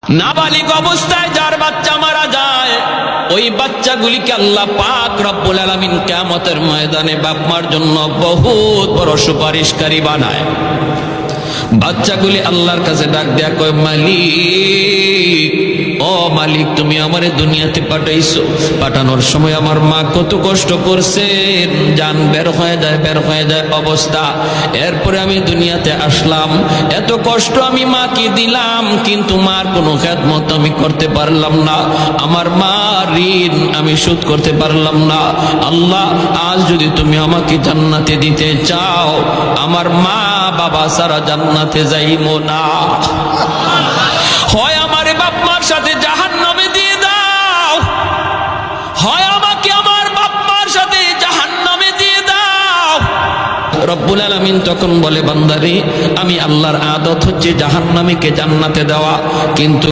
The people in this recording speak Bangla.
নাবালিগ অবস্থায় যার বাচ্চা মারা যায়, ওই বাচ্চাগুলিকে আল্লাহ পাক রব্বুল আলামিন কিয়ামতের ময়দানে বাপ মার জন্য বহুত বড় সুপারিশকারী বানায়। বাচ্চাগুলি আল্লাহর কাছে ডাক দেয়া কয়, মালিক, ও মালিক, তুমি আমারে দুনিয়াতে পাঠাইছো, পাঠানোর সময় আমার মা কত কষ্ট করছেন, জান বের হয়ে যায় অবস্থা। এরপরে আমি দুনিয়াতে আসলাম, এত কষ্ট আমি মাকে দিলাম, কিন্তু মার কোনো খেদমত আমি করতে পারলাম না, আমার মা ঋণ আমি শোধ করতে পারলাম না। আল্লাহ, আজ যদি তুমি আমাকে জান্নাতে দিতে চাও, আমার মা বাবা সারা জান্নাতে যাইবো না, হয় আমারে বাপ মার সাথে জাহান্নামে দিয়ে দাও, হয় আমাকে আমার বাপ মার সাথে জাহান্নামে দিয়ে দাও। রব্বুল আলামিন তখন বলে, বান্দারে, আমি আল্লাহর আদত হচ্ছে জাহান্নামীকে জান্নাতে দেওয়া, কিন্তু